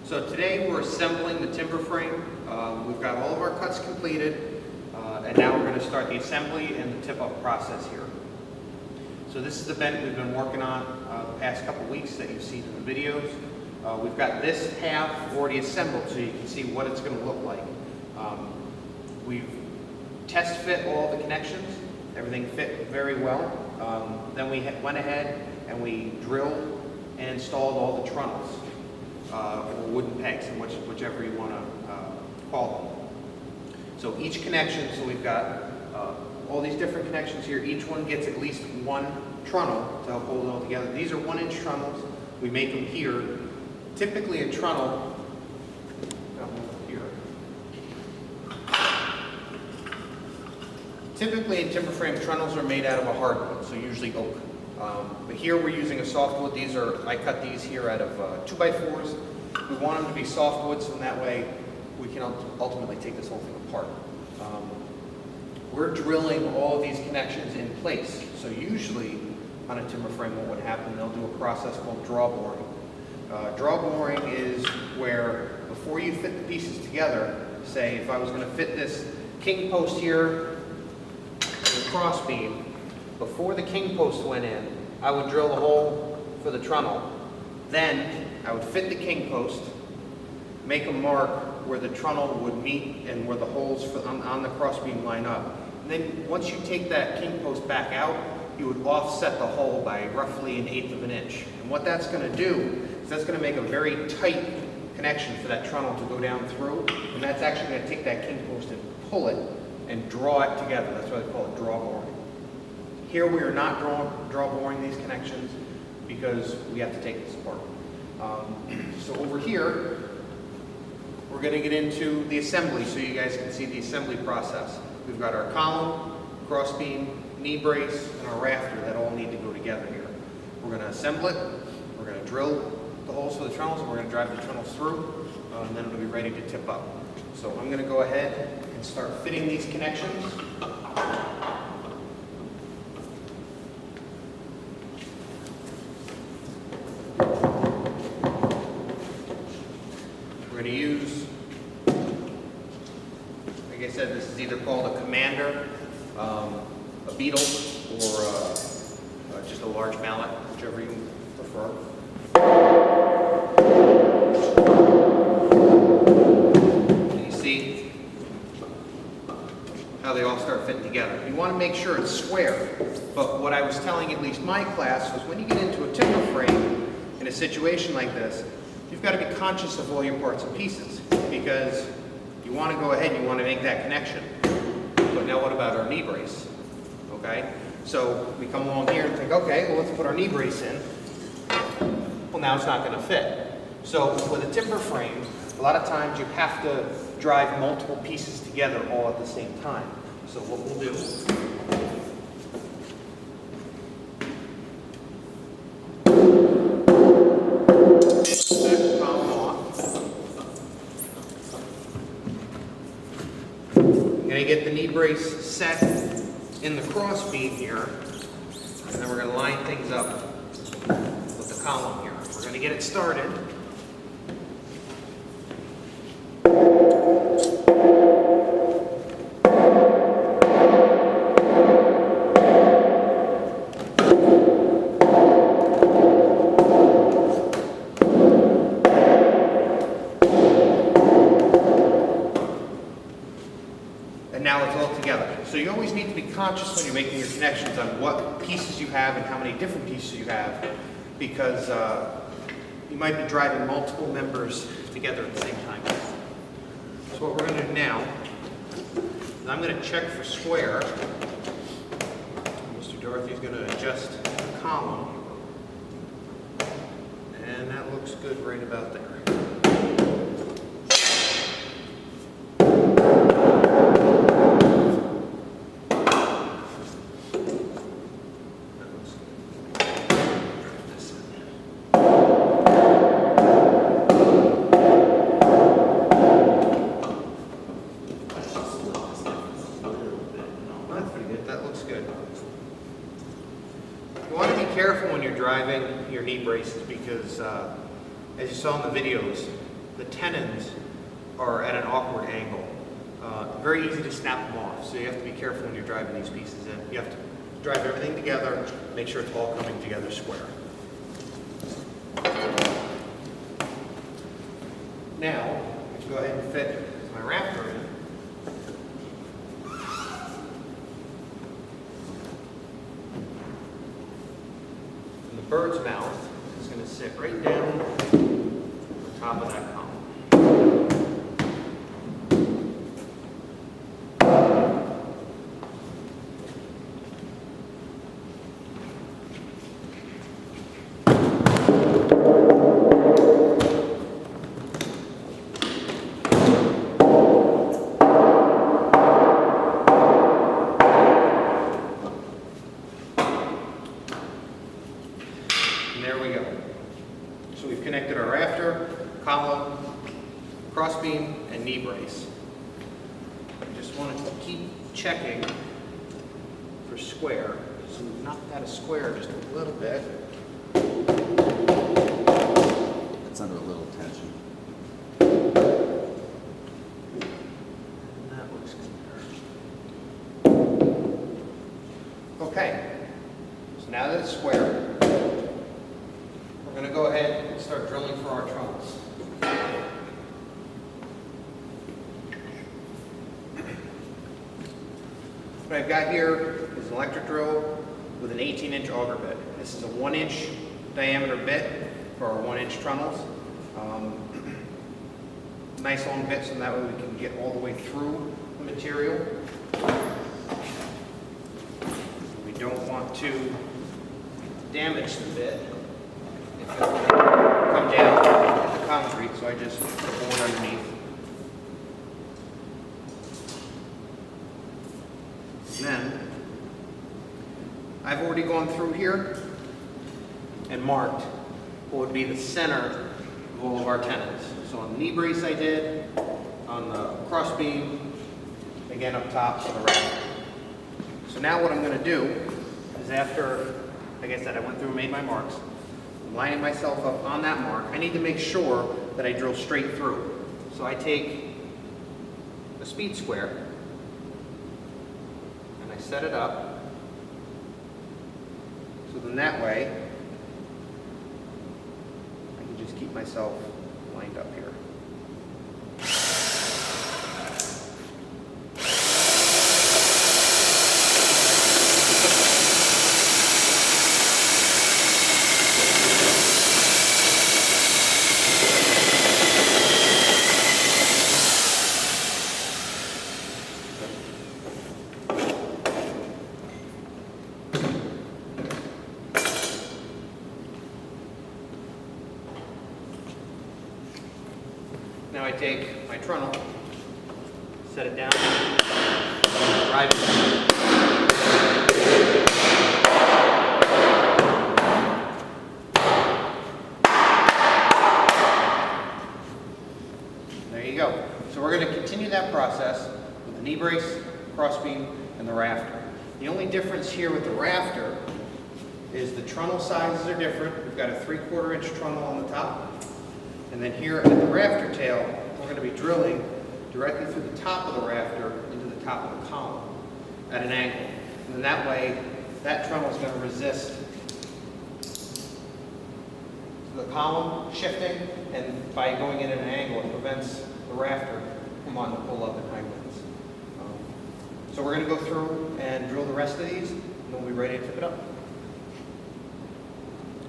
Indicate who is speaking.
Speaker 1: So today we're assembling the timber frame. We've got all of our cuts completed, and now we're going to start the assembly and the tip-up process here. So this is the bent we've been working on the past couple weeks that you've seen in the videos. We've got this half already assembled so you can see what it's going to look like. We've test fit all the connections. Everything fit very well. Then we went ahead and we drilled and installed all the trunnels, or wooden pegs, whichever you want to call them. So each connection, so we've got all these different connections here. Each one gets at least one trunnel to help hold it all together. These are 1-inch trunnels. We make them here. Typically a trunnel, here. Typically in timber frame, trunnels are made out of a hardwood, so usually oak. But here we're using a softwood. I cut these here out of 2x4s. We want them to be softwood, so that way we can ultimately take this whole thing apart. We're drilling all of these connections in place. So usually on a timber frame, what would happen, they'll do a process called draw boring. Draw boring is where before you fit the pieces together, say if I was going to fit this king post here, the cross beam, before the king post went in, I would drill the hole for the trunnel. Then I would fit the king post, make a mark where the trunnel would meet and where the holes on the cross beam line up. And then once you take that king post back out, you would offset the hole by roughly 1/8 of an inch. And what that's going to do is that's going to make a very tight connection for that trunnel to go down through. And that's actually going to take that king post and pull it and draw it together. That's why they call it draw boring. Here we are not draw boring these connections because we have to take this apart. So over here, we're going to get into the assembly so you guys can see the assembly process. We've got our column, cross beam, knee brace, and our rafter that all need to go together here. We're going to assemble it, we're going to drill the holes for the trunnels, and we're going to drive the trunnels through, and then it'll be ready to tip up. So I'm going to go ahead and start fitting these connections. We're going to use, like I said, this is either called a commander, a beetle, or just a large mallet, whichever you prefer. And you see how they all start fitting together. You want to make sure it's square, but what I was telling at least my class was when you get into a timber frame in a situation like this, you've got to be conscious of all your parts and pieces because you want to go ahead and you want to make that connection. But now what about our knee brace? Okay, so we come along here and think, okay, well let's put our knee brace in. Well, now it's not going to fit. So with a timber frame, a lot of times you have to drive multiple pieces together all at the same time. So what we'll do, column off. I'm going to get the knee brace set in the cross beam here, and then we're going to line things up with the column here. We're going to get it started. And now it's all together. So you always need to be conscious when you're making your connections on what pieces you have and how many different pieces you have, because you might be driving multiple members together at the same time. So what we're going to do now is I'm going to check for square. Mr. Dorothy's going to adjust the column, and that looks good right about there. Careful when you're driving your knee braces because, as you saw in the videos, the tenons are at an awkward angle. Very easy to snap them off, so you have to be careful when you're driving these pieces in. You have to drive everything together, make sure it's all coming together square. Now, I can go ahead and fit my rafter in. And the bird's mouth is going to sit right down on top of that column. There we go. So we've connected our rafter, column, crossbeam, and knee brace. I just want to keep checking for square. So we've knocked that a square just a little bit.
Speaker 2: It's under a little tension.
Speaker 1: That looks good. Okay. So now that it's square, we're going to go ahead and start drilling for our trunnels. What I've got here is an electric drill with an 18-inch auger bit. This is a 1-inch diameter bit for our 1-inch trunnels. Nice long bit so that way we can get all the way through the material. We don't want to damage the bit. It's going to come down hit the concrete, so I just put a board underneath. And then, I've already gone through here and marked what would be the center of all of our tenons. So on the knee brace I did, on the cross beam, again up top on the rack. So now what I'm going to do is after, like I said, I went through and made my marks. Lining myself up on that mark, I need to make sure that I drill straight through. So I take a speed square and I set it up. So then that way, I can just keep myself lined up here. Now I take my trunnel, set it down, drive it down. There you go. So we're going to continue that process with the knee brace, crossbeam, and the rafter. The only difference here with the rafter is the trunnel sizes are different. We've got a 3/4 inch trunnel on the top. And then here at the rafter tail, we're going to be drilling directly through the top of the rafter into the top of the column at an angle. And then that way, that trunnel is going to resist the column shifting, and by going in at an angle, it prevents the rafter from wanting to pull up in high winds. So we're going to go through and drill the rest of these, and then we'll be ready to tip it up.